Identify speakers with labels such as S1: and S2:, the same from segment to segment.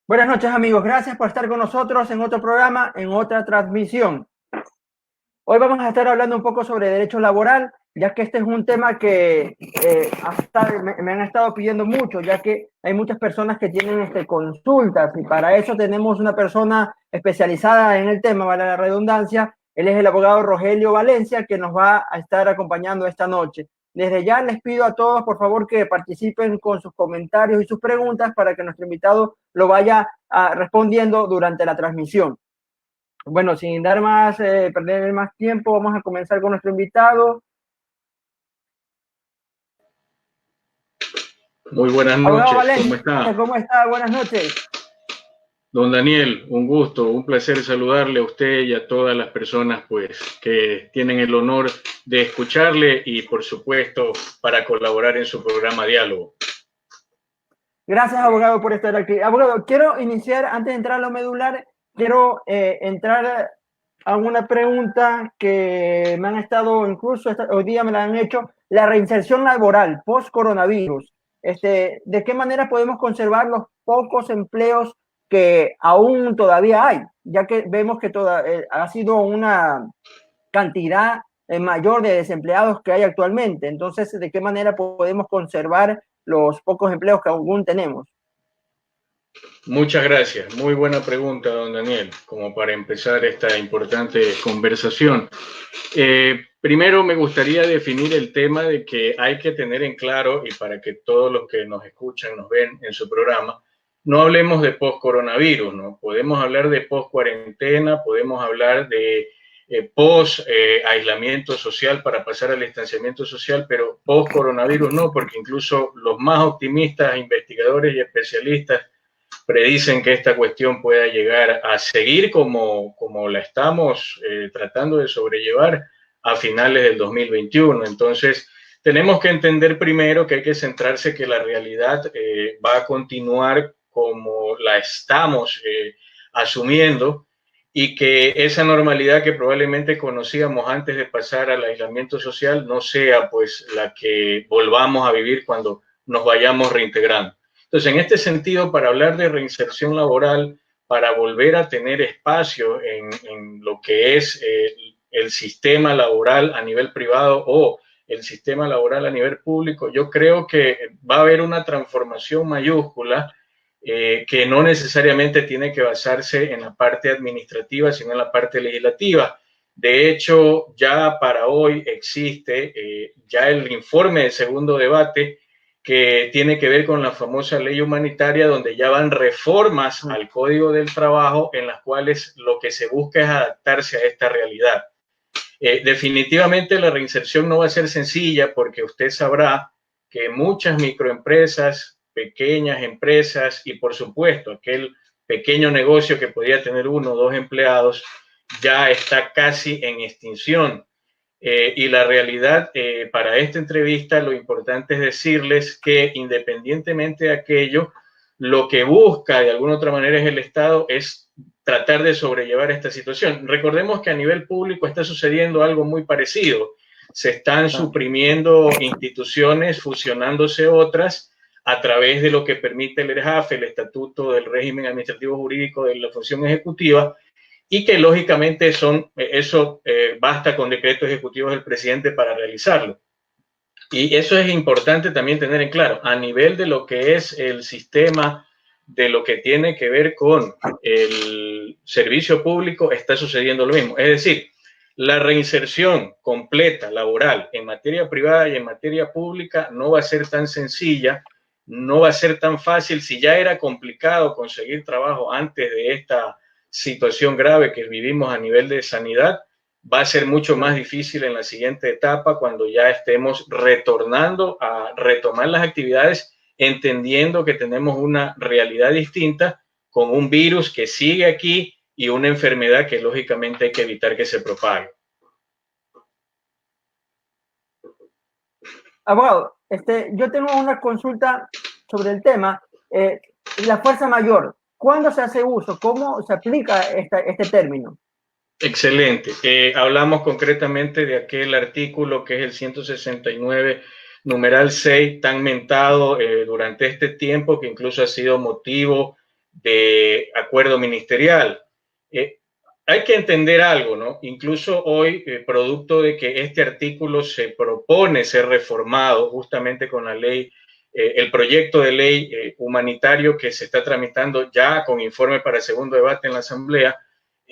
S1: Buenas noches, amigos. Gracias por estar con nosotros en otro programa, en otra transmisión. Hoy vamos a estar hablando un poco sobre derecho laboral, ya que este es un tema que me han estado pidiendo mucho, ya que hay muchas personas que tienen consultas y para eso tenemos una persona especializada en el tema, vale la redundancia. Él es el abogado Rogelio Valencia, que nos va a estar acompañando esta noche. Desde ya les pido a todos, por favor, que participen con sus comentarios y sus preguntas para que nuestro invitado lo vaya respondiendo durante la transmisión. Bueno, sin dar más, perder más tiempo, vamos a comenzar con nuestro invitado.
S2: Muy buenas
S1: Abogado
S2: noches, ¿cómo
S1: Valencia,
S2: está?
S1: ¿cómo está? Buenas noches.
S2: Don Daniel, un gusto, un placer saludarle a usted y a todas las personas pues, que tienen el honor de escucharle y, por supuesto, para colaborar en su programa Diálogo.
S1: Gracias, abogado, por estar aquí. Abogado, quiero iniciar, antes de entrar a lo medular, quiero entrar a una pregunta que me han estado, incluso hoy día me la han hecho, la reinserción laboral post-coronavirus. ¿De qué manera podemos conservar los pocos empleos que aún todavía hay? Ya que vemos que ha sido una cantidad mayor de desempleados que hay actualmente. Entonces, ¿de qué manera podemos conservar los pocos empleos que aún tenemos?
S2: Muchas gracias, muy buena pregunta, don Daniel, como para empezar esta importante conversación. Primero me gustaría definir el tema de que hay que tener en claro, y para que todos los que nos escuchan, nos ven en su programa, no hablemos de post-coronavirus, ¿no? Podemos hablar de post-cuarentena, podemos hablar de post-aislamiento social para pasar al distanciamiento social, pero post-coronavirus no, porque incluso los más optimistas, investigadores y especialistas predicen que esta cuestión pueda llegar a seguir como la estamos tratando de sobrellevar a finales del 2021. Entonces, tenemos que entender primero que hay que centrarse que la realidad va a continuar como la estamos asumiendo y que esa normalidad que probablemente conocíamos antes de pasar al aislamiento social no sea pues la que volvamos a vivir cuando nos vayamos reintegrando. Entonces, en este sentido, para hablar de reinserción laboral, para volver a tener espacio en lo que es el sistema laboral a nivel privado o el sistema laboral a nivel público, yo creo que va a haber una transformación mayúscula que no necesariamente tiene que basarse en la parte administrativa, sino en la parte legislativa. De hecho, ya para hoy existe ya el informe de segundo debate que tiene que ver con la famosa ley humanitaria, donde ya van reformas al Código del Trabajo en las cuales lo que se busca es adaptarse a esta realidad. Definitivamente la reinserción no va a ser sencilla porque usted sabrá que muchas microempresas, pequeñas empresas y por supuesto aquel pequeño negocio que podía tener uno o dos empleados ya está casi en extinción. Y la realidad, para esta entrevista, lo importante es decirles que independientemente de aquello, lo que busca de alguna otra manera es el Estado es tratar de sobrellevar esta situación. Recordemos que a nivel público está sucediendo algo muy parecido. Se están suprimiendo instituciones, fusionándose otras a través de lo que permite el ERJAF, el Estatuto del Régimen Administrativo Jurídico de la Función Ejecutiva, y que lógicamente eso basta con decreto ejecutivo del presidente para realizarlo. Y eso es importante también tener en claro, a nivel de lo que es el sistema, de lo que tiene que ver con el servicio público, está sucediendo lo mismo. Es decir, la reinserción completa laboral en materia privada y en materia pública no va a ser tan sencilla, no va a ser tan fácil. Si ya era complicado conseguir trabajo antes de esta situación grave que vivimos a nivel de sanidad, va a ser mucho más difícil en la siguiente etapa cuando ya estemos retornando a retomar las actividades, entendiendo que tenemos una realidad distinta con un virus que sigue aquí y una enfermedad que lógicamente hay que evitar que se propague.
S1: Abogado, yo tengo una consulta sobre el tema. La fuerza mayor, ¿cuándo se hace uso? ¿Cómo se aplica este término?
S2: Excelente. Hablamos concretamente de aquel artículo que es el 169, numeral 6, tan mentado durante este tiempo, que incluso ha sido motivo de acuerdo ministerial. Hay que entender algo, ¿no? Incluso hoy, producto de que este artículo se propone ser reformado justamente con la ley, el proyecto de ley humanitario que se está tramitando ya con informe para segundo debate en la Asamblea,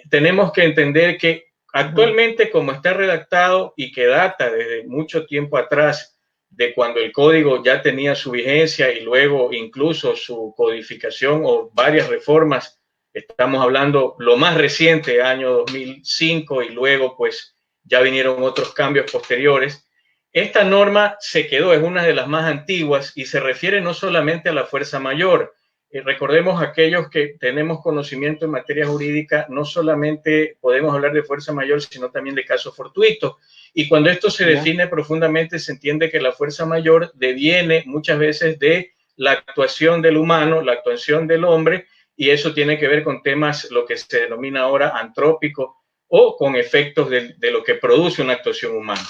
S2: tenemos que entender que actualmente, como está redactado y que data desde mucho tiempo atrás, de cuando el código ya tenía su vigencia y luego incluso su codificación o varias reformas, estamos hablando lo más reciente, año 2005, y luego pues ya vinieron otros cambios posteriores. Esta norma se quedó, es una de las más antiguas y se refiere no solamente a la fuerza mayor. Recordemos aquellos que tenemos conocimiento en materia jurídica, no solamente podemos hablar de fuerza mayor, sino también de caso fortuito. Y cuando esto se define profundamente, se entiende que la fuerza mayor deviene muchas veces de la actuación del humano, la actuación del hombre, y eso tiene que ver con temas, lo que se denomina ahora antrópico, o con efectos de lo que produce una actuación humana.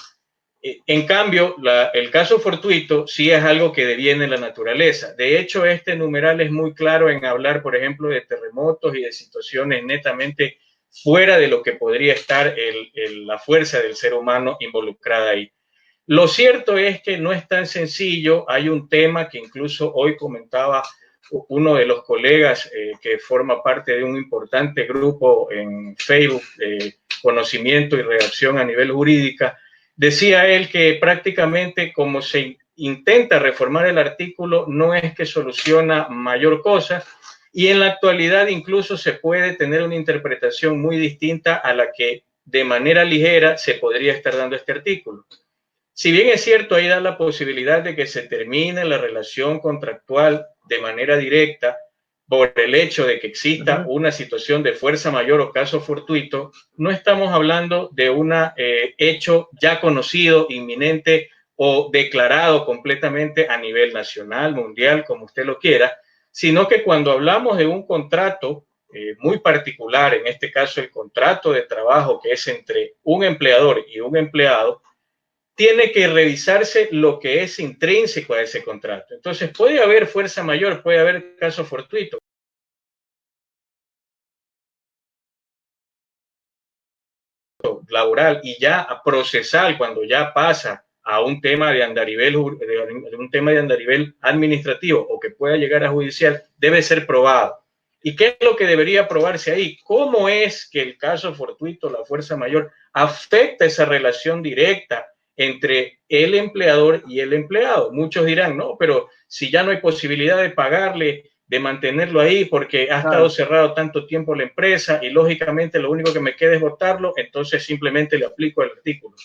S2: En cambio, el caso fortuito sí es algo que deviene la naturaleza. De hecho, este numeral es muy claro en hablar, por ejemplo, de terremotos y de situaciones netamente fuera de lo que podría estar la fuerza del ser humano involucrada ahí. Lo cierto es que no es tan sencillo. Hay un tema que incluso hoy comentaba uno de los colegas que forma parte de un importante grupo en Facebook de conocimiento y redacción a nivel jurídica. Decía él que prácticamente como se intenta reformar el artículo, no es que soluciona mayor cosa, y en la actualidad incluso se puede tener una interpretación muy distinta a la que de manera ligera se podría estar dando este artículo. Si bien es cierto, ahí da la posibilidad de que se termine la relación contractual de manera directa por el hecho de que exista una situación de fuerza mayor o caso fortuito, no estamos hablando de un hecho ya conocido, inminente o declarado completamente a nivel nacional, mundial, como usted lo quiera, sino que cuando hablamos de un contrato muy particular, en este caso el contrato de trabajo que es entre un empleador y un empleado, tiene que revisarse lo que es intrínseco a ese contrato. Entonces, puede haber fuerza mayor, puede haber caso fortuito laboral y ya procesal, cuando ya pasa a un tema de andarivel, administrativo o que pueda llegar a judicial, debe ser probado. ¿Y qué es lo que debería probarse ahí? ¿Cómo es que el caso fortuito, la fuerza mayor, afecta esa relación directa entre el empleador y el empleado? Muchos dirán, no, pero si ya no hay posibilidad de pagarle, de mantenerlo ahí porque ha estado cerrado tanto tiempo la empresa y lógicamente lo único que me queda es votarlo, entonces simplemente le aplico el artículo.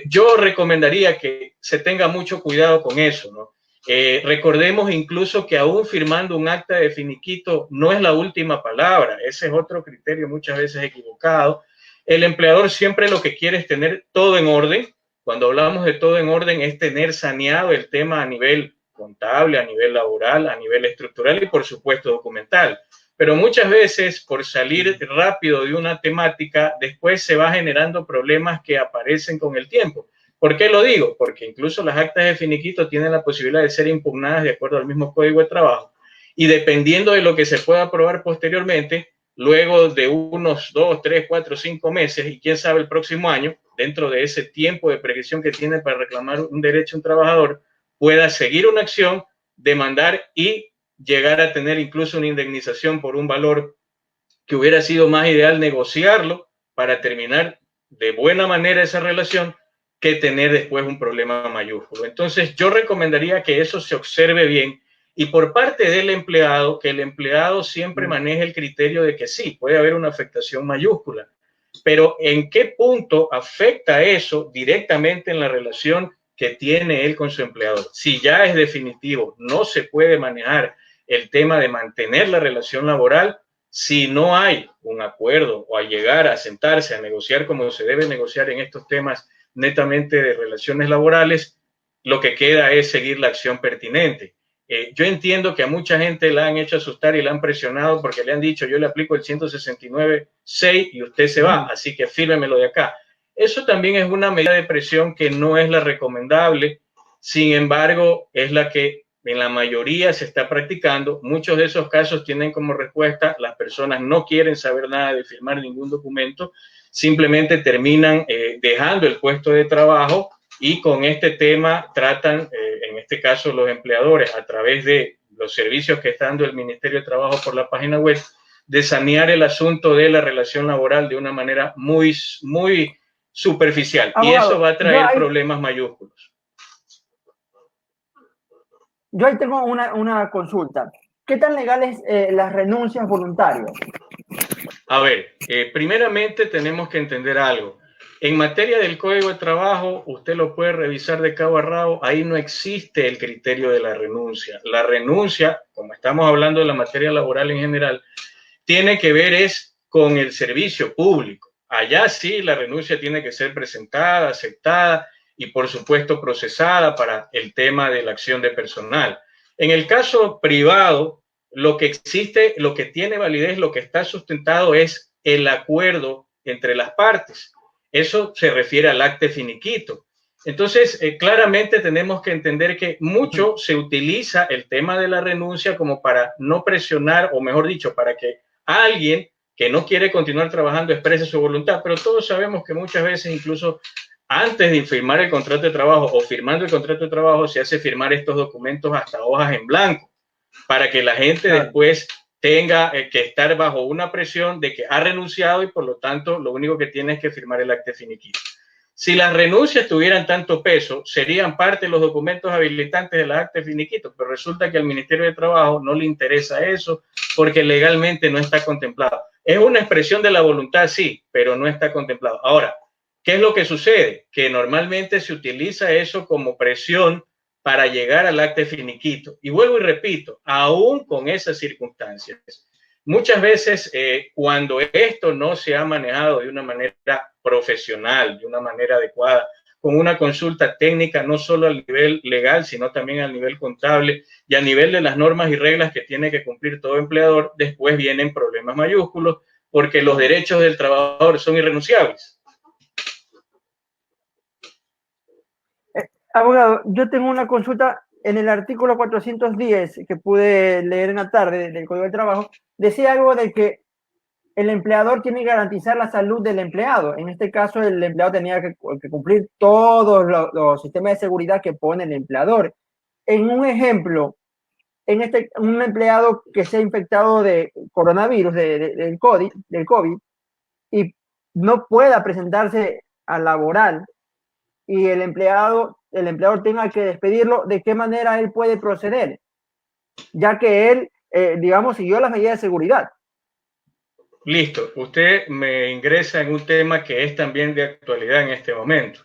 S2: Yo recomendaría que se tenga mucho cuidado con eso, ¿no? Recordemos incluso que aún firmando un acta de finiquito no es la última palabra. Ese es otro criterio muchas veces equivocado. El empleador siempre lo que quiere es tener todo en orden. Cuando hablamos de todo en orden es tener saneado el tema a nivel contable, a nivel laboral, a nivel estructural y por supuesto documental. Pero muchas veces por salir rápido de una temática, después se va generando problemas que aparecen con el tiempo. ¿Por qué lo digo? Porque incluso las actas de finiquito tienen la posibilidad de ser impugnadas de acuerdo al mismo Código de Trabajo y dependiendo de lo que se pueda aprobar posteriormente, luego de unos 2, 3, 4, 5 meses y quién sabe el próximo año, dentro de ese tiempo de previsión que tiene para reclamar un derecho a un trabajador, pueda seguir una acción, demandar y llegar a tener incluso una indemnización por un valor que hubiera sido más ideal negociarlo para terminar de buena manera esa relación que tener después un problema mayúsculo. Entonces yo recomendaría que eso se observe bien y por parte del empleado, que el empleado siempre maneje el criterio de que sí, puede haber una afectación mayúscula, pero ¿en qué punto afecta eso directamente en la relación que tiene él con su empleador? Si ya es definitivo, no se puede manejar el tema de mantener la relación laboral si no hay un acuerdo o a llegar a sentarse a negociar como se debe negociar en estos temas netamente de relaciones laborales, lo que queda es seguir la acción pertinente. Yo entiendo que a mucha gente la han hecho asustar y la han presionado porque le han dicho yo le aplico el 169.6 y usted se va, así que fírmemelo de acá. Eso también es una medida de presión que no es la recomendable, sin embargo, es la que en la mayoría se está practicando. Muchos de esos casos tienen como respuesta: las personas no quieren saber nada de firmar ningún documento, simplemente terminan dejando el puesto de trabajo, y con este tema tratan, en este caso los empleadores, a través de los servicios que está dando el Ministerio de Trabajo por la página web, de sanear el asunto de la relación laboral de una manera muy superficial.
S1: Abogado,
S2: y eso va a traer problemas mayúsculos.
S1: Yo ahí tengo una consulta. ¿Qué tan legales las renuncias voluntarias?
S2: A ver, primeramente tenemos que entender algo. En materia del Código de Trabajo, usted lo puede revisar de cabo a rabo, ahí no existe el criterio de la renuncia. La renuncia, como estamos hablando de la materia laboral en general, tiene que ver es con el servicio público. Allá sí la renuncia tiene que ser presentada, aceptada y por supuesto procesada para el tema de la acción de personal. En el caso privado, lo que existe, lo que tiene validez, lo que está sustentado es el acuerdo entre las partes. Eso se refiere al acta finiquito. Entonces, claramente tenemos que entender que mucho se utiliza el tema de la renuncia como para no presionar, o mejor dicho, para que alguien que no quiere continuar trabajando exprese su voluntad, pero todos sabemos que muchas veces, incluso antes de firmar el contrato de trabajo o firmando el contrato de trabajo, se hace firmar estos documentos hasta hojas en blanco, para que la gente después tenga que estar bajo una presión de que ha renunciado y por lo tanto lo único que tiene es que firmar el acta finiquito. Si las renuncias tuvieran tanto peso, serían parte de los documentos habilitantes de la acta finiquito, pero resulta que al Ministerio de Trabajo no le interesa eso porque legalmente no está contemplado. Es una expresión de la voluntad, sí, pero no está contemplado. Ahora, ¿qué es lo que sucede? Que normalmente se utiliza eso como presión para llegar al acta finiquito. Y vuelvo y repito, aún con esas circunstancias, muchas veces cuando esto no se ha manejado de una manera profesional, de una manera adecuada, con una consulta técnica, no solo a nivel legal, sino también a nivel contable y a nivel de las normas y reglas que tiene que cumplir todo empleador, después vienen problemas mayúsculos porque los derechos del trabajador son irrenunciables.
S1: Abogado, yo tengo una consulta. En el artículo 410 que pude leer en la tarde del Código del Trabajo, decía algo de que el empleador tiene que garantizar la salud del empleado. En este caso, el empleado tenía que cumplir todos los sistemas de seguridad que pone el empleador. En un ejemplo, un empleado que se ha infectado de coronavirus, del COVID, y no pueda presentarse al laboral, y el empleador tenga que despedirlo, ¿de qué manera él puede proceder? Ya que él, digamos, siguió las medidas de seguridad.
S2: Listo, usted me ingresa en un tema que es también de actualidad en este momento.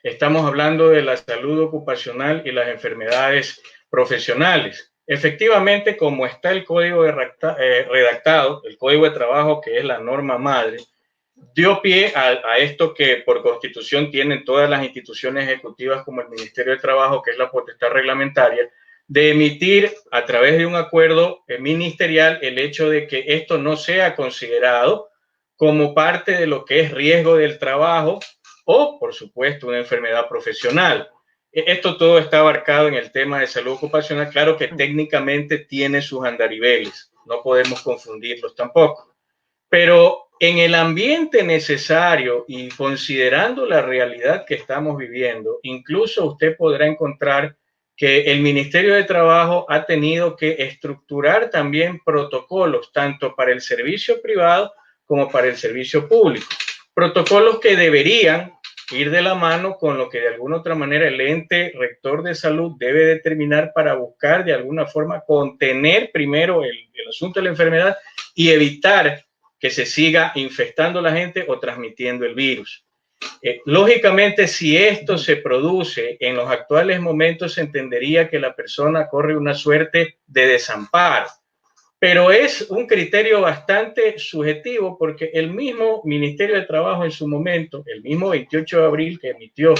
S2: Estamos hablando de la salud ocupacional y las enfermedades profesionales. Efectivamente, como está el código redactado, el Código de Trabajo, que es la norma madre, dio pie a esto que por constitución tienen todas las instituciones ejecutivas como el Ministerio de Trabajo, que es la potestad reglamentaria, de emitir a través de un acuerdo ministerial el hecho de que esto no sea considerado como parte de lo que es riesgo del trabajo o, por supuesto, una enfermedad profesional. Esto todo está abarcado en el tema de salud ocupacional. Claro que técnicamente tiene sus andariveles, no podemos confundirlos tampoco. Pero en el ambiente necesario y considerando la realidad que estamos viviendo, incluso usted podrá encontrar que el Ministerio de Trabajo ha tenido que estructurar también protocolos, tanto para el servicio privado como para el servicio público. Protocolos que deberían ir de la mano con lo que de alguna otra manera el ente rector de salud debe determinar para buscar de alguna forma contener primero el asunto de la enfermedad y evitar que se siga infectando la gente o transmitiendo el virus. Lógicamente, si esto se produce en los actuales momentos, se entendería que la persona corre una suerte de desamparo, pero es un criterio bastante subjetivo porque el mismo Ministerio de Trabajo en su momento, el mismo 28 de abril que emitió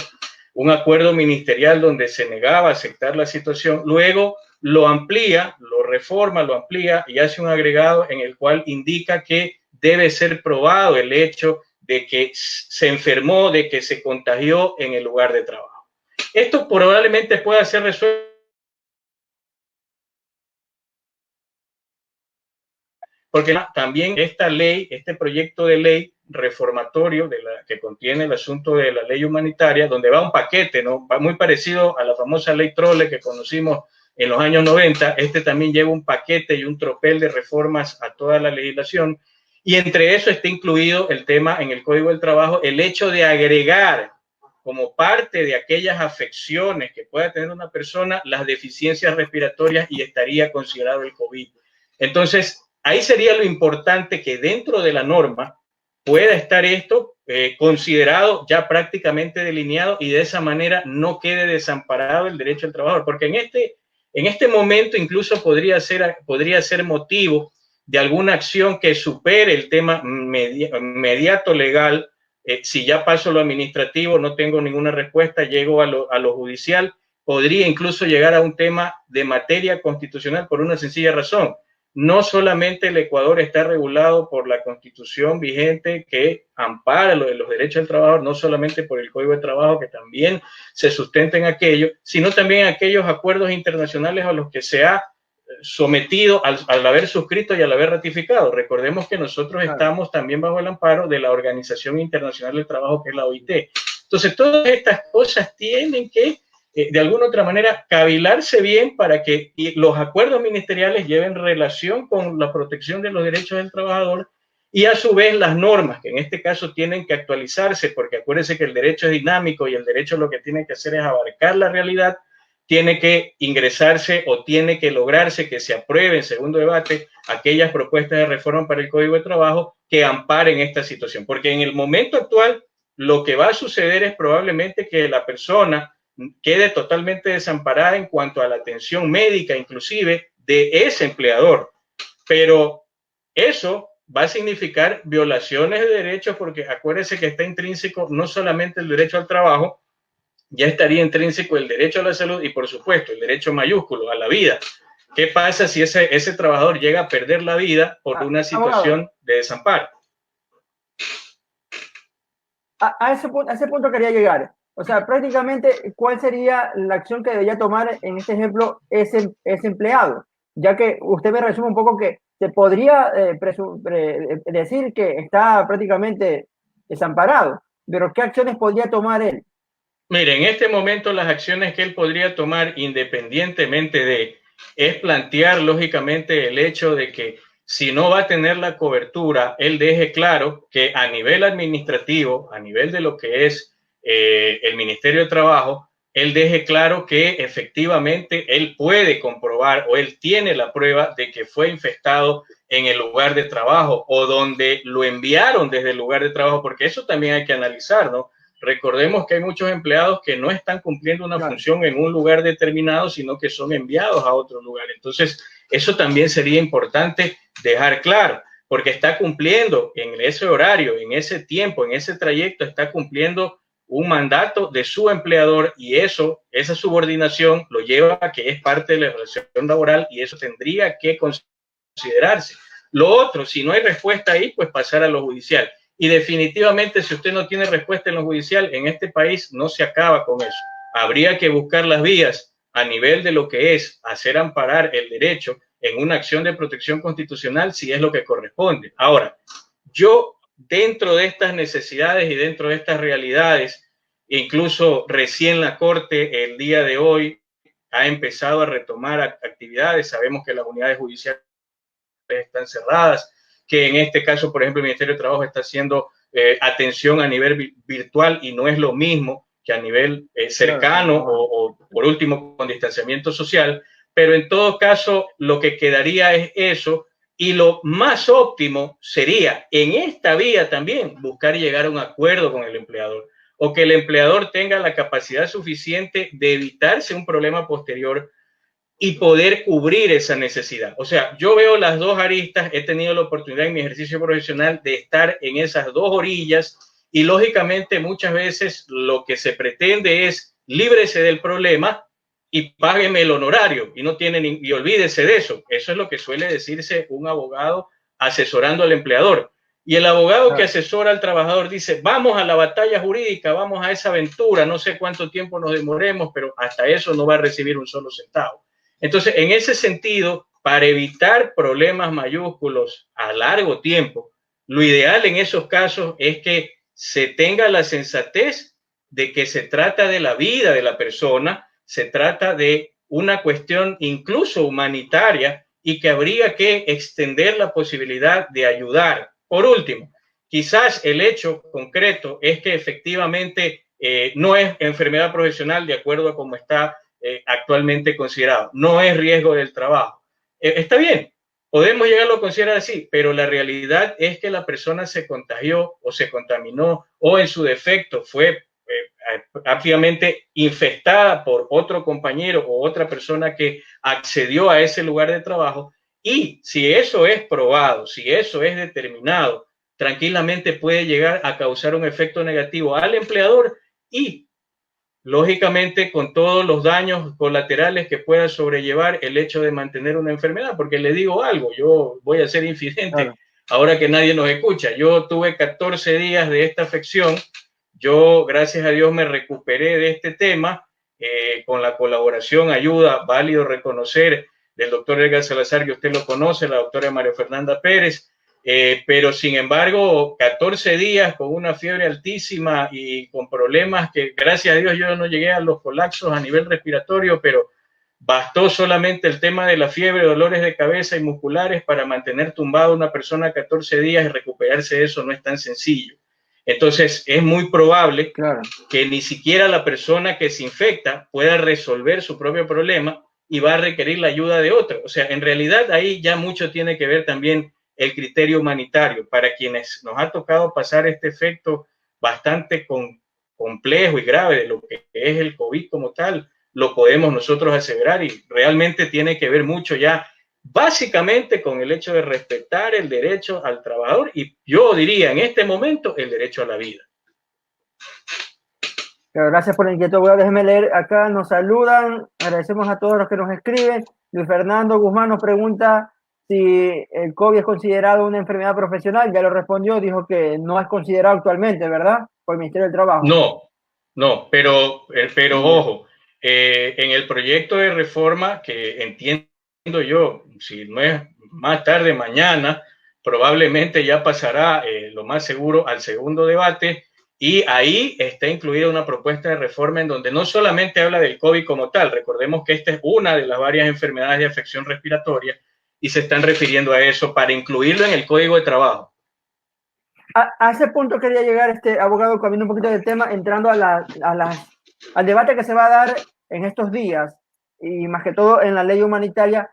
S2: un acuerdo ministerial donde se negaba a aceptar la situación, luego lo amplía, lo reforma, lo amplía y hace un agregado en el cual indica que debe ser probado el hecho de que se enfermó, de que se contagió en el lugar de trabajo. Esto probablemente pueda ser resuelto porque también esta ley, este proyecto de ley reformatorio que contiene el asunto de la ley humanitaria, donde va un paquete, ¿no? Va muy parecido a la famosa ley Trole que conocimos en los años 90, también lleva un paquete y un tropel de reformas a toda la legislación, y entre eso está incluido el tema en el Código del Trabajo, el hecho de agregar como parte de aquellas afecciones que pueda tener una persona las deficiencias respiratorias, y estaría considerado el COVID. Entonces, ahí sería lo importante, que dentro de la norma pueda estar esto considerado, ya prácticamente delineado, y de esa manera no quede desamparado el derecho al trabajador, porque en este momento incluso podría ser motivo de alguna acción que supere el tema inmediato legal. Si ya paso lo administrativo, no tengo ninguna respuesta, llego a lo judicial, podría incluso llegar a un tema de materia constitucional, por una sencilla razón. No solamente el Ecuador está regulado por la Constitución vigente que ampara los derechos del trabajador, no solamente por el Código de Trabajo, que también se sustenta en aquello, sino también aquellos acuerdos internacionales a los que se ha sometido al haber suscrito y al haber ratificado. Recordemos que nosotros estamos también bajo el amparo de la Organización Internacional del Trabajo, que es la OIT. Entonces, todas estas cosas tienen que de alguna otra manera cavilarse bien para que los acuerdos ministeriales lleven relación con la protección de los derechos del trabajador, y a su vez las normas, que en este caso tienen que actualizarse, porque acuérdense que el derecho es dinámico y el derecho lo que tiene que hacer es abarcar la realidad. Tiene que ingresarse o tiene que lograrse que se apruebe en segundo debate aquellas propuestas de reforma para el Código de Trabajo que amparen esta situación, porque en el momento actual lo que va a suceder es probablemente que la persona quede totalmente desamparada en cuanto a la atención médica, inclusive de ese empleador, pero eso va a significar violaciones de derechos, porque acuérdense que está intrínseco no solamente el derecho al trabajo, ya estaría intrínseco el derecho a la salud y, por supuesto, el derecho mayúsculo a la vida. ¿Qué pasa si ese trabajador llega a perder la vida por una situación de desamparo?
S1: A ese punto quería llegar. O sea, prácticamente, ¿cuál sería la acción que debería tomar en este ejemplo ese empleado? Ya que usted me resume un poco que se podría decir que está prácticamente desamparado, pero ¿qué acciones podría tomar él?
S2: Mire, en este momento las acciones que él podría tomar, independientemente es plantear lógicamente el hecho de que si no va a tener la cobertura, él deje claro que a nivel administrativo, a nivel de lo que es el Ministerio de Trabajo, él deje claro que efectivamente él puede comprobar o él tiene la prueba de que fue infectado en el lugar de trabajo o donde lo enviaron desde el lugar de trabajo, porque eso también hay que analizar, ¿no? Recordemos que hay muchos empleados que no están cumpliendo una función en un lugar determinado, sino que son enviados a otro lugar. Entonces, eso también sería importante dejar claro, porque está cumpliendo en ese horario, en ese tiempo, en ese trayecto, está cumpliendo un mandato de su empleador, y esa subordinación lo lleva a que es parte de la relación laboral, y eso tendría que considerarse. Lo otro, si no hay respuesta ahí, pues pasar a lo judicial. Y definitivamente, si usted no tiene respuesta en lo judicial, en este país no se acaba con eso. Habría que buscar las vías a nivel de lo que es hacer amparar el derecho en una acción de protección constitucional, si es lo que corresponde. Ahora, yo dentro de estas necesidades y dentro de estas realidades, incluso recién la Corte el día de hoy ha empezado a retomar actividades. Sabemos que las unidades judiciales están cerradas, que en este caso, por ejemplo, el Ministerio de Trabajo está haciendo atención a nivel virtual, y no es lo mismo que a nivel cercano o por último con distanciamiento social, pero en todo caso lo que quedaría es eso, y lo más óptimo sería en esta vía también buscar llegar a un acuerdo con el empleador, o que el empleador tenga la capacidad suficiente de evitarse un problema posterior y poder cubrir esa necesidad. O sea, yo veo las dos aristas, he tenido la oportunidad en mi ejercicio profesional de estar en esas dos orillas, y lógicamente muchas veces lo que se pretende es líbrese del problema y págueme el honorario y no tiene y olvídese de eso. Eso es lo que suele decirse un abogado asesorando al empleador. Y el abogado que asesora al trabajador dice, vamos a la batalla jurídica, vamos a esa aventura, no sé cuánto tiempo nos demoremos, pero hasta eso no va a recibir un solo centavo. Entonces, en ese sentido, para evitar problemas mayúsculos a largo tiempo, lo ideal en esos casos es que se tenga la sensatez de que se trata de la vida de la persona, se trata de una cuestión incluso humanitaria y que habría que extender la posibilidad de ayudar. Por último, quizás el hecho concreto es que efectivamente no es enfermedad profesional de acuerdo a cómo está actualmente considerado, no es riesgo del trabajo. Está bien, podemos llegarlo a considerar así, pero la realidad es que la persona se contagió o se contaminó o en su defecto fue ampliamente infestada por otro compañero o otra persona que accedió a ese lugar de trabajo, y si eso es probado, si eso es determinado, tranquilamente puede llegar a causar un efecto negativo al empleador y lógicamente con todos los daños colaterales que pueda sobrellevar el hecho de mantener una enfermedad. Porque le digo algo, yo voy a ser infidente, claro, ahora que nadie nos escucha. Yo tuve 14 días de esta afección, yo gracias a Dios me recuperé de este tema con la colaboración, ayuda, válido reconocer, del doctor Edgar Salazar, que usted lo conoce, la doctora María Fernanda Pérez, pero sin embargo 14 días con una fiebre altísima y con problemas que gracias a Dios yo no llegué a los colapsos a nivel respiratorio, pero bastó solamente el tema de la fiebre, dolores de cabeza y musculares para mantener tumbado a una persona 14 días, y recuperarse de eso no es tan sencillo. Entonces es muy probable, claro, que ni siquiera la persona que se infecta pueda resolver su propio problema y va a requerir la ayuda de otro. O sea, en realidad ahí ya mucho tiene que ver también el criterio humanitario. Para quienes nos ha tocado pasar este efecto bastante complejo y grave de lo que es el COVID como tal, lo podemos nosotros aseverar, y realmente tiene que ver mucho ya básicamente con el hecho de respetar el derecho al trabajador, y yo diría en este momento el derecho a la vida.
S1: Pero gracias por la inquietud. Bueno, déjeme leer acá, nos saludan, agradecemos a todos los que nos escriben. Luis Fernando Guzmán nos pregunta si el COVID es considerado una enfermedad profesional. Ya lo respondió, dijo que no es considerado actualmente, ¿verdad? Por el Ministerio del Trabajo.
S2: No, pero ojo, en el proyecto de reforma que entiendo yo, si no es más tarde mañana, probablemente ya pasará lo más seguro al segundo debate, y ahí está incluida una propuesta de reforma en donde no solamente habla del COVID como tal, recordemos que esta es una de las varias enfermedades de afección respiratoria y se están refiriendo a eso para incluirlo en el Código de Trabajo.
S1: A ese punto quería llegar, abogado, cambiando un poquito del tema, entrando al debate que se va a dar en estos días, y más que todo en la ley humanitaria.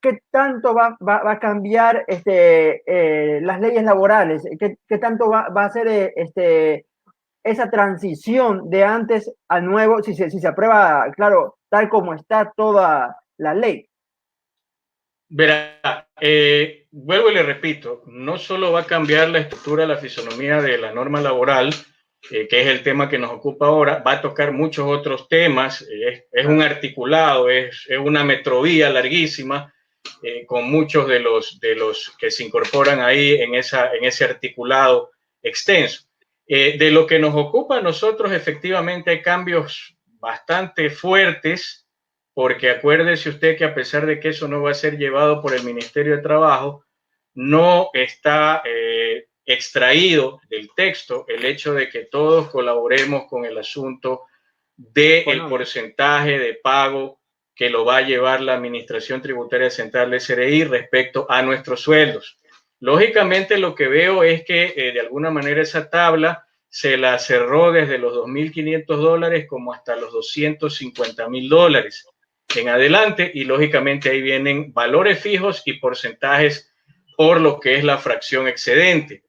S1: ¿Qué tanto va a cambiar las leyes laborales? ¿Qué tanto va a hacer esa transición de antes al nuevo, si se aprueba, claro, tal como está toda la ley?
S2: Verá, vuelvo y le repito, no solo va a cambiar la estructura, la fisonomía de la norma laboral, que es el tema que nos ocupa ahora, va a tocar muchos otros temas, es un articulado, es una metrovía larguísima, con muchos de los que se incorporan ahí en ese articulado extenso. De lo que nos ocupa a nosotros, efectivamente hay cambios bastante fuertes, porque acuérdese usted que a pesar de que eso no va a ser llevado por el Ministerio de Trabajo, no está extraído del texto el hecho de que todos colaboremos con el asunto del porcentaje de pago que lo va a llevar la Administración Tributaria Central de SRI respecto a nuestros sueldos. Lógicamente lo que veo es que de alguna manera esa tabla se la cerró desde los $2.500 como hasta los $250.000 en adelante, y lógicamente ahí vienen valores fijos y porcentajes por lo que es la fracción excedente.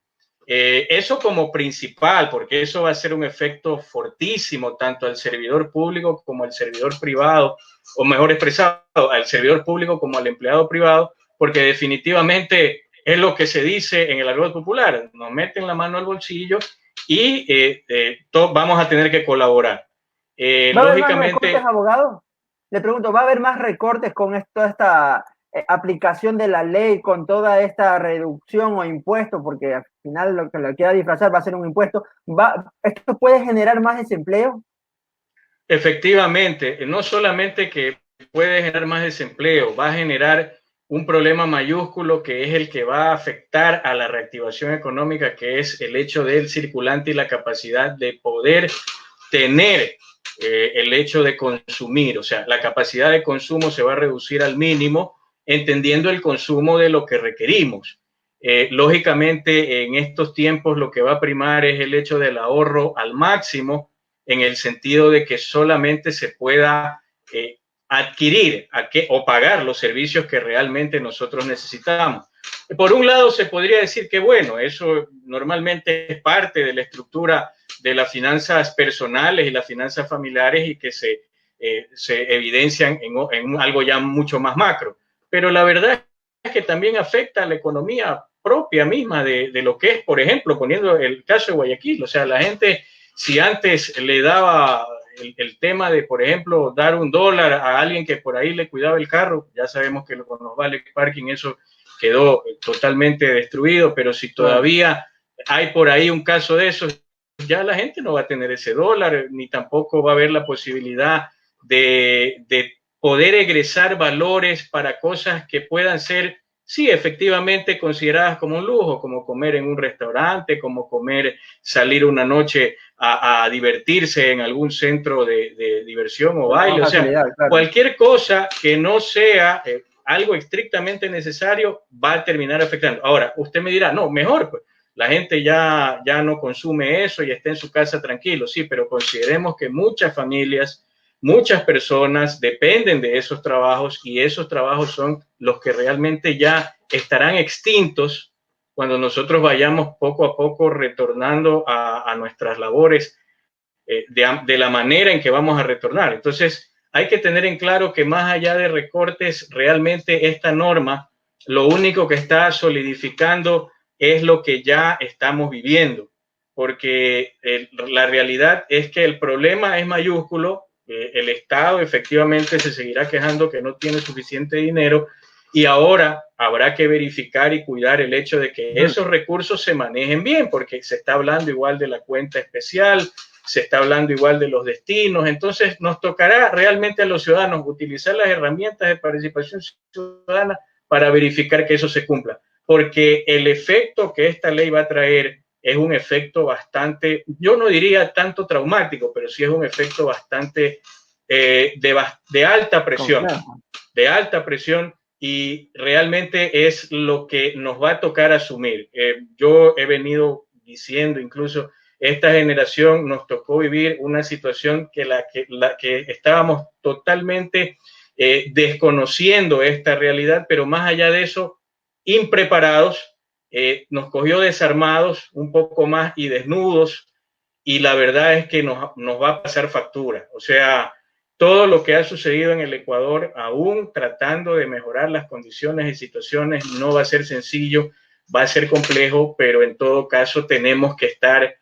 S2: Eso como principal, porque eso va a ser un efecto fortísimo tanto al servidor público como al servidor privado, o mejor expresado, al servidor público como al empleado privado, porque definitivamente es lo que se dice en el argot popular, nos meten la mano al bolsillo y vamos a tener que colaborar.
S1: Lógicamente, abogado, le pregunto, ¿va a haber más recortes con toda esta aplicación de la ley, con toda esta reducción o impuesto? Porque al final lo que lo quiera disfrazar va a ser un impuesto. ¿Esto puede generar más desempleo?
S2: Efectivamente, no solamente que puede generar más desempleo, va a generar un problema mayúsculo que es el que va a afectar a la reactivación económica, que es el hecho del circulante y la capacidad de poder tener el hecho de consumir. O sea, la capacidad de consumo se va a reducir al mínimo, entendiendo el consumo de lo que requerimos. Lógicamente, en estos tiempos lo que va a primar es el hecho del ahorro al máximo, en el sentido de que solamente se pueda adquirir o pagar los servicios que realmente nosotros necesitamos. Por un lado, se podría decir que, bueno, eso normalmente es parte de la estructura de las finanzas personales y las finanzas familiares y que se evidencian en algo ya mucho más macro. Pero la verdad es que también afecta a la economía propia misma de lo que es, por ejemplo, poniendo el caso de Guayaquil. O sea, la gente, si antes le daba el tema de, por ejemplo, dar $1 a alguien que por ahí le cuidaba el carro, ya sabemos que con los vale parking eso quedó totalmente destruido, pero si todavía hay por ahí un caso de eso, ya la gente no va a tener ese $1, ni tampoco va a haber la posibilidad de poder egresar valores para cosas que puedan ser, sí, efectivamente consideradas como un lujo, como comer en un restaurante, como salir una noche a divertirse en algún centro de diversión o baile. O sea, claro, cualquier cosa que no sea algo estrictamente necesario va a terminar afectando. Ahora, usted me dirá, no, mejor, pues la gente ya no consume eso y está en su casa tranquilo. Sí, pero consideremos que muchas familias, muchas personas dependen de esos trabajos y esos trabajos son los que realmente ya estarán extintos cuando nosotros vayamos poco a poco retornando a nuestras labores de la manera en que vamos a retornar. Entonces, hay que tener en claro que más allá de recortes, realmente esta norma lo único que está solidificando es lo que ya estamos viviendo, porque la realidad es que el problema es mayúsculo, el Estado efectivamente se seguirá quejando que no tiene suficiente dinero y ahora habrá que verificar y cuidar el hecho de que esos recursos se manejen bien, porque se está hablando igual de la cuenta especial, se está hablando igual de los destinos. Entonces nos tocará realmente a los ciudadanos utilizar las herramientas de participación ciudadana para verificar que eso se cumpla, porque el efecto que esta ley va a traer es un efecto bastante, yo no diría tanto traumático, pero sí es un efecto bastante de alta presión, de alta presión, y realmente es lo que nos va a tocar asumir. Yo he venido diciendo incluso, esta generación nos tocó vivir una situación que estábamos totalmente desconociendo esta realidad, pero más allá de eso, impreparados, nos cogió desarmados un poco más y desnudos, y la verdad es que nos va a pasar factura. O sea, todo lo que ha sucedido en el Ecuador, aún tratando de mejorar las condiciones y situaciones, no va a ser sencillo, va a ser complejo, pero en todo caso tenemos que estar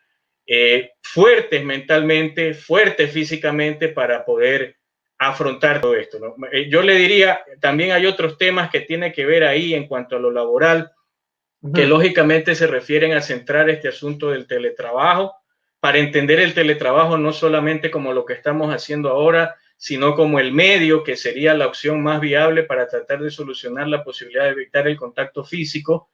S2: fuertes mentalmente, fuertes físicamente para poder afrontar todo esto, ¿no? Yo le diría, también hay otros temas que tienen que ver ahí en cuanto a lo laboral, que lógicamente se refieren a centrar este asunto del teletrabajo, para entender el teletrabajo no solamente como lo que estamos haciendo ahora, sino como el medio que sería la opción más viable para tratar de solucionar la posibilidad de evitar el contacto físico,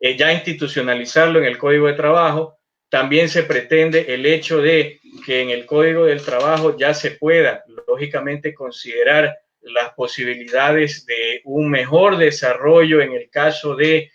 S2: ya institucionalizarlo en el Código de Trabajo. También se pretende el hecho de que en el Código del Trabajo ya se pueda, lógicamente, considerar las posibilidades de un mejor desarrollo en el caso de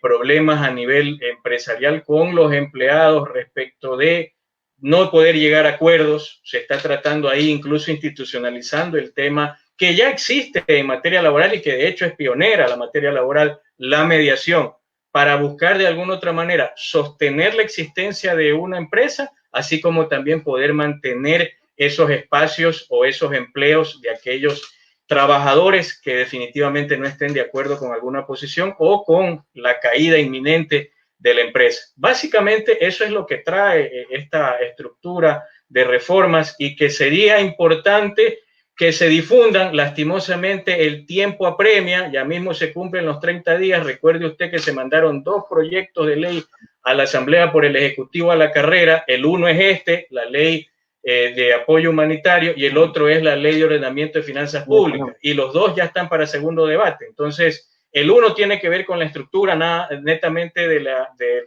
S2: problemas a nivel empresarial con los empleados respecto de no poder llegar a acuerdos. Se está tratando ahí incluso institucionalizando el tema que ya existe en materia laboral y que de hecho es pionera la materia laboral, la mediación, para buscar de alguna otra manera sostener la existencia de una empresa, así como también poder mantener esos espacios o esos empleos de aquellos trabajadores que definitivamente no estén de acuerdo con alguna posición o con la caída inminente de la empresa. Básicamente eso es lo que trae esta estructura de reformas, y que sería importante que se difundan. Lastimosamente el tiempo apremia, ya mismo se cumplen los 30 días. Recuerde usted que se mandaron 2 proyectos de ley a la Asamblea por el Ejecutivo a la carrera. El uno es la ley de apoyo humanitario, y el otro es la ley de ordenamiento de finanzas públicas, y los dos ya están para segundo debate. Entonces El uno tiene que ver con la estructura netamente del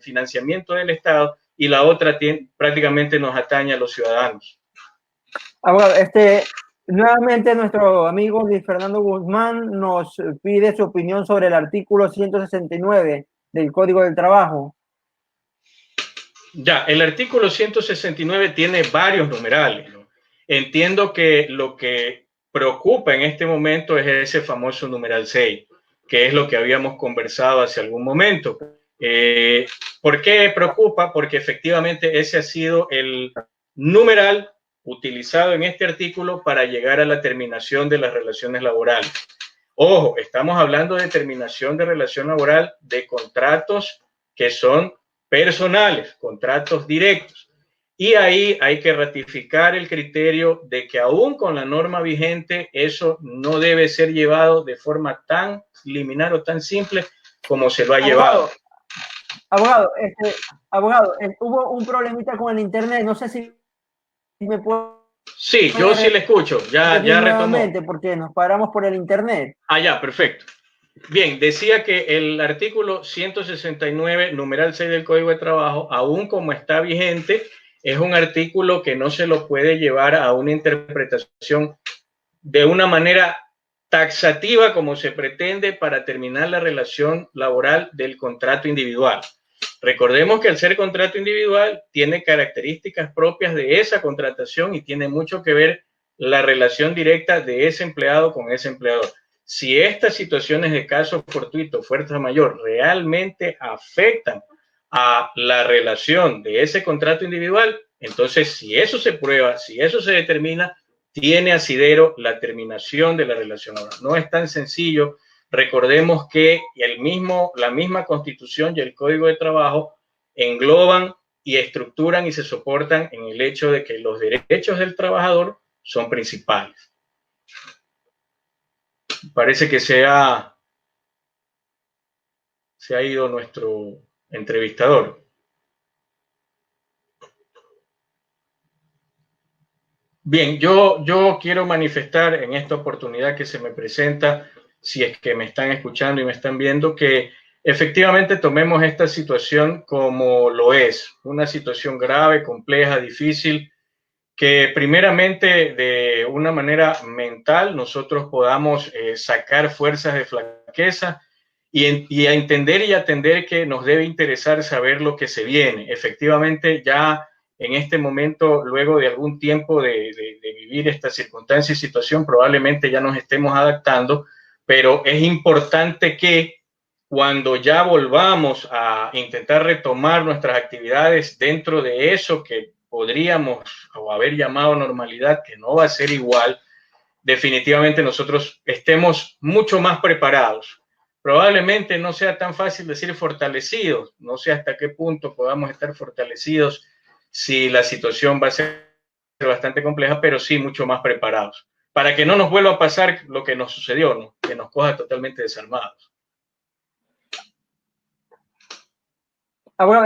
S2: financiamiento del Estado y la otra prácticamente nos atañe a los ciudadanos.
S1: Abogado, nuevamente nuestro amigo Luis Fernando Guzmán nos pide su opinión sobre el artículo 169 del Código del Trabajo.
S2: Ya, el artículo 169 tiene varios numerales, ¿no? Entiendo que lo que preocupa en este momento es ese famoso numeral 6, que es lo que habíamos conversado hace algún momento. ¿Por qué preocupa? Porque efectivamente ese ha sido el numeral utilizado en este artículo para llegar a la terminación de las relaciones laborales. Ojo, estamos hablando de terminación de relación laboral de contratos que son personales, contratos directos. Y ahí hay que ratificar el criterio de que aún con la norma vigente, eso no debe ser llevado de forma tan liminar o tan simple como se lo ha llevado.
S1: Abogado, hubo un problemita con el internet, no sé si me puedo...
S2: Sí, yo sí le escucho, ya retomó.
S1: Porque nos paramos por el internet.
S2: Ah, ya, perfecto. Bien, decía que el artículo 169, numeral 6 del Código de Trabajo, aún como está vigente, es un artículo que no se lo puede llevar a una interpretación de una manera taxativa como se pretende para terminar la relación laboral del contrato individual. Recordemos que al ser contrato individual tiene características propias de esa contratación y tiene mucho que ver la relación directa de ese empleado con ese empleador. Si estas situaciones de caso fortuito, fuerza mayor, realmente afectan a la relación de ese contrato individual, entonces si eso se prueba, si eso se determina, tiene asidero la terminación de la relación laboral. No es tan sencillo. Recordemos que la misma Constitución y el Código de Trabajo engloban y estructuran y se soportan en el hecho de que los derechos del trabajador son principales. Parece que se ha ido nuestro entrevistador. Bien, yo quiero manifestar en esta oportunidad que se me presenta, si es que me están escuchando y me están viendo, que efectivamente tomemos esta situación como lo es, una situación grave, compleja, difícil, que primeramente de una manera mental nosotros podamos sacar fuerzas de flaqueza y a entender y atender que nos debe interesar saber lo que se viene. Efectivamente, ya en este momento, luego de algún tiempo de vivir esta circunstancia y situación, probablemente ya nos estemos adaptando, pero es importante que cuando ya volvamos a intentar retomar nuestras actividades dentro de eso que podríamos o haber llamado normalidad, que no va a ser igual, definitivamente nosotros estemos mucho más preparados. Probablemente no sea tan fácil decir fortalecidos, no sé hasta qué punto podamos estar fortalecidos si la situación va a ser bastante compleja, pero sí mucho más preparados, para que no nos vuelva a pasar lo que nos sucedió, ¿no? Que nos coja totalmente desarmados.
S1: Bueno,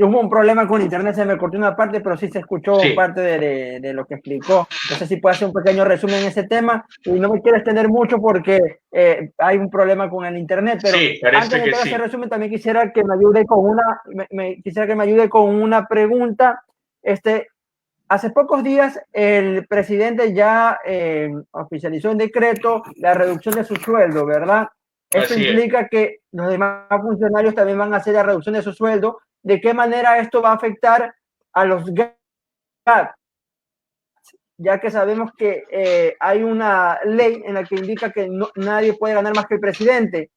S1: hubo un problema con internet, se me cortó una parte, pero sí se escuchó parte de lo que explicó. No sé si puede hacer un pequeño resumen en ese tema y no me quiero extender mucho porque hay un problema con el internet, pero antes de hacer ese resumen también quisiera que me ayude con una pregunta. Hace pocos días el presidente ya oficializó en decreto la reducción de su sueldo, ¿verdad? Esto implica que los demás funcionarios también van a hacer la reducción de su sueldo. ¿De qué manera esto va a afectar a los GATS? Ya que sabemos que hay una ley en la que indica que nadie puede ganar más que el presidente.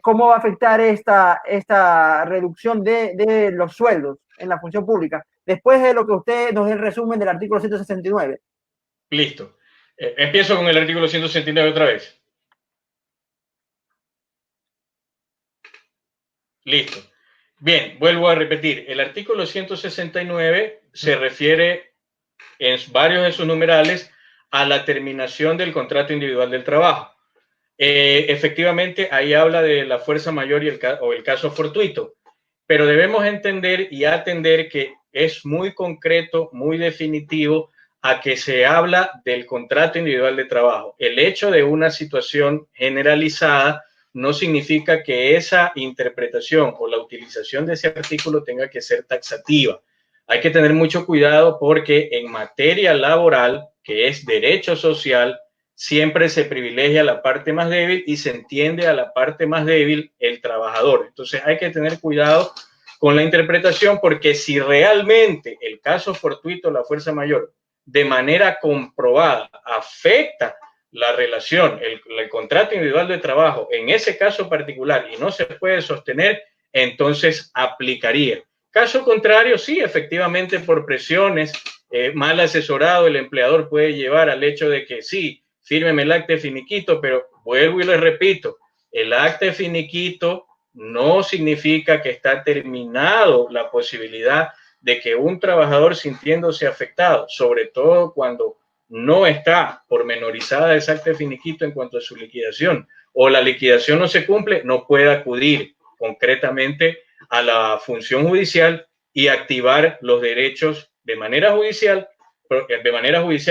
S1: ¿Cómo va a afectar esta reducción de los sueldos en la función pública? Después de lo que usted nos dé el resumen del artículo 169.
S2: Listo. Empiezo con el artículo 169 otra vez. Listo. Bien, vuelvo a repetir. El artículo 169 se refiere en varios de sus numerales a la terminación del contrato individual del trabajo. Efectivamente, ahí habla de la fuerza mayor o el caso fortuito, pero debemos entender y atender que es muy concreto, muy definitivo a que se habla del contrato individual de trabajo. El hecho de una situación generalizada no significa que esa interpretación o la utilización de ese artículo tenga que ser taxativa. Hay que tener mucho cuidado porque en materia laboral, que es derecho social, siempre se privilegia la parte más débil y se entiende a la parte más débil el trabajador. Entonces hay que tener cuidado con la interpretación, porque si realmente el caso fortuito, la fuerza mayor, de manera comprobada afecta la relación, el contrato individual de trabajo en ese caso particular y no se puede sostener, entonces aplicaría. Caso contrario, sí, efectivamente por presiones, mal asesorado, el empleador puede llevar al hecho de que sí, fírmeme el acta de finiquito, pero vuelvo y les repito, el acta de finiquito no significa que está terminado la posibilidad de que un trabajador sintiéndose afectado, sobre todo cuando no está pormenorizada esa acta de finiquito en cuanto a su liquidación o la liquidación no se cumple, no puede acudir concretamente a la función judicial y activar los derechos de manera judicial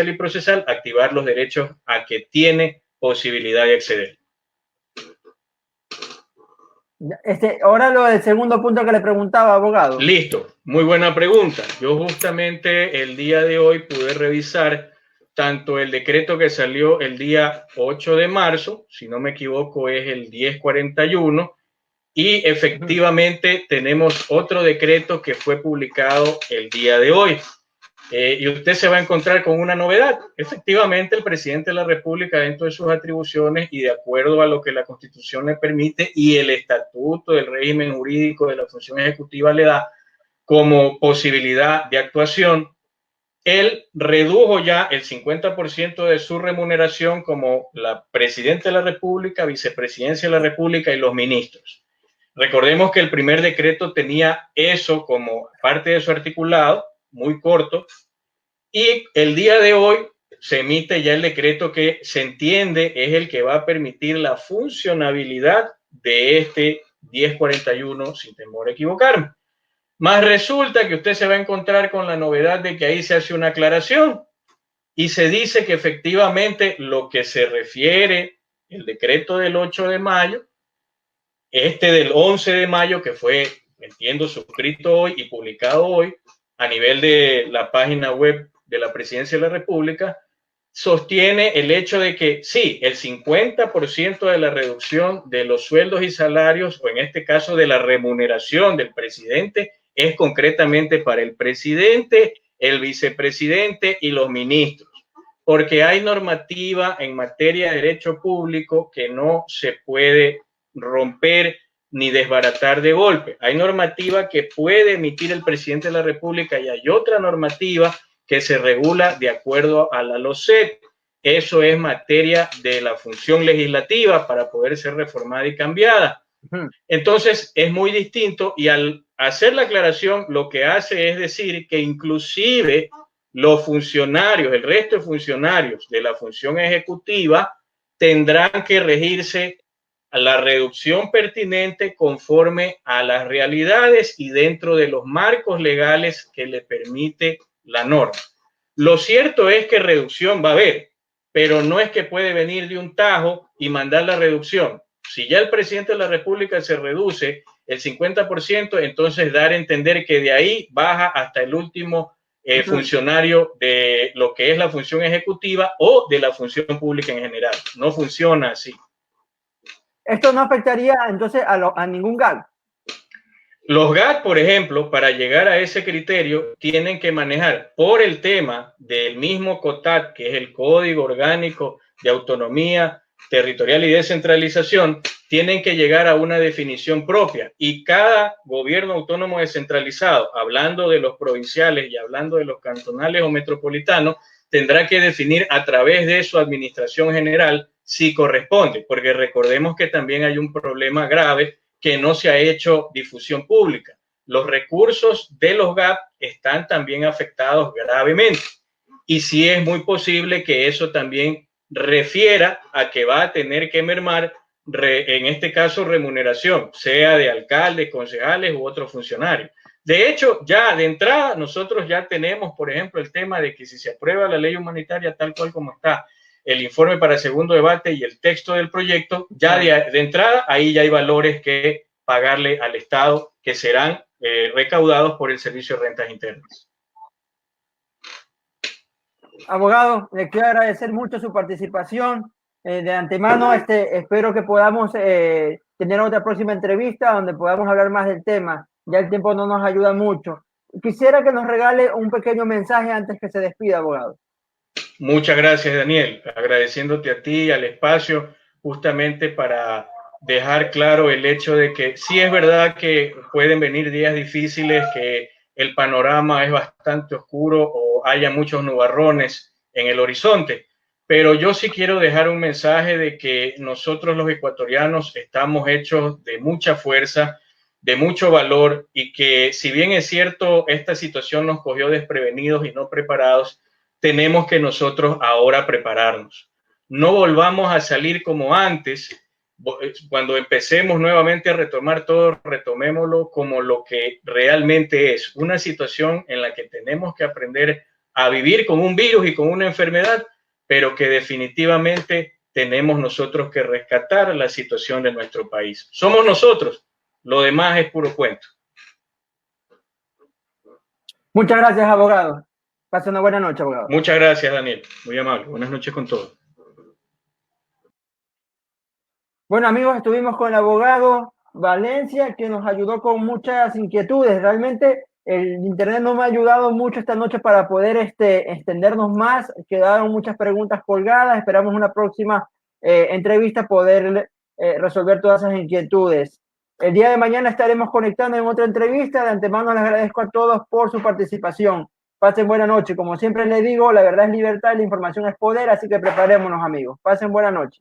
S2: y procesal, activar los derechos a que tiene posibilidad de acceder.
S1: Ahora lo del segundo punto que le preguntaba, abogado.
S2: Listo, muy buena pregunta. Yo justamente el día de hoy pude revisar tanto el decreto que salió el día 8 de marzo, si no me equivoco es el 1041, y efectivamente tenemos otro decreto que fue publicado el día de hoy. Y usted se va a encontrar con una novedad. Efectivamente, el presidente de la República, dentro de sus atribuciones y de acuerdo a lo que la Constitución le permite y el estatuto del régimen jurídico de la función ejecutiva le da como posibilidad de actuación, él redujo ya el 50% de su remuneración como la presidenta de la República, vicepresidencia de la República y los ministros. Recordemos que el primer decreto tenía eso como parte de su articulado, muy corto, y el día de hoy se emite ya el decreto que se entiende es el que va a permitir la funcionabilidad de este 1041, sin temor a equivocarme. Más resulta que usted se va a encontrar con la novedad de que ahí se hace una aclaración y se dice que efectivamente lo que se refiere el decreto del 8 de mayo, este del 11 de mayo, que fue, entiendo, suscrito hoy y publicado hoy a nivel de la página web de la Presidencia de la República, sostiene el hecho de que sí, el 50% de la reducción de los sueldos y salarios, o en este caso de la remuneración del presidente, es concretamente para el presidente, el vicepresidente y los ministros, porque hay normativa en materia de derecho público que no se puede romper ni desbaratar de golpe. Hay normativa que puede emitir el presidente de la República y hay otra normativa que se regula de acuerdo a la LOCEP. Eso es materia de la función legislativa para poder ser reformada y cambiada. Entonces es muy distinto y al hacer la aclaración lo que hace es decir que inclusive los funcionarios, el resto de funcionarios de la función ejecutiva tendrán que regirse a la reducción pertinente conforme a las realidades y dentro de los marcos legales que le permite la norma. Lo cierto es que reducción va a haber, pero no es que puede venir de un tajo y mandar la reducción. Si ya el presidente de la República se reduce el 50%, entonces dar a entender que de ahí baja hasta el último funcionario de lo que es la función ejecutiva o de la función pública en general. No funciona así.
S1: ¿Esto no afectaría entonces a ningún GAC?
S2: Los GAC, por ejemplo, para llegar a ese criterio, tienen que manejar por el tema del mismo COTAD, que es el Código Orgánico de Autonomía Territorial y Descentralización, tienen que llegar a una definición propia. Y cada gobierno autónomo descentralizado, hablando de los provinciales y hablando de los cantonales o metropolitanos, tendrá que definir a través de su administración general si corresponde, porque recordemos que también hay un problema grave que no se ha hecho difusión pública. Los recursos de los GAP están también afectados gravemente y sí es muy posible que eso también refiera a que va a tener que mermar, en este caso, remuneración, sea de alcaldes, concejales u otros funcionarios. De hecho, ya de entrada nosotros ya tenemos, por ejemplo, el tema de que si se aprueba la ley humanitaria tal cual como está, el informe para segundo debate y el texto del proyecto, ya de entrada ahí ya hay valores que pagarle al Estado que serán recaudados por el Servicio de Rentas Internas.
S1: Abogado, le quiero agradecer mucho su participación. De antemano, espero que podamos tener otra próxima entrevista donde podamos hablar más del tema. Ya el tiempo no nos ayuda mucho. Quisiera que nos regale un pequeño mensaje antes que se despida, abogado.
S2: Muchas gracias, Daniel. Agradeciéndote a ti y al espacio justamente para dejar claro el hecho de que sí es verdad que pueden venir días difíciles, que el panorama es bastante oscuro o haya muchos nubarrones en el horizonte, pero yo sí quiero dejar un mensaje de que nosotros los ecuatorianos estamos hechos de mucha fuerza, de mucho valor, y que si bien es cierto esta situación nos cogió desprevenidos y no preparados, tenemos que nosotros ahora prepararnos. No volvamos a salir como antes. Cuando empecemos nuevamente a retomar todo, retomémoslo como lo que realmente es, una situación en la que tenemos que aprender a vivir con un virus y con una enfermedad, pero que definitivamente tenemos nosotros que rescatar la situación de nuestro país. Somos nosotros, lo demás es puro cuento.
S1: Muchas gracias, abogado. Pase una buena noche, abogado.
S2: Muchas gracias, Daniel. Muy amable. Buenas noches con todos.
S1: Bueno, amigos, estuvimos con el abogado Valencia, que nos ayudó con muchas inquietudes. Realmente el internet no me ha ayudado mucho esta noche para poder extendernos más. Quedaron muchas preguntas colgadas. Esperamos una próxima entrevista poder resolver todas esas inquietudes. El día de mañana estaremos conectando en otra entrevista. De antemano les agradezco a todos por su participación. Pasen buena noche. Como siempre les digo, la verdad es libertad y la información es poder, así que preparémonos, amigos. Pasen buena noche.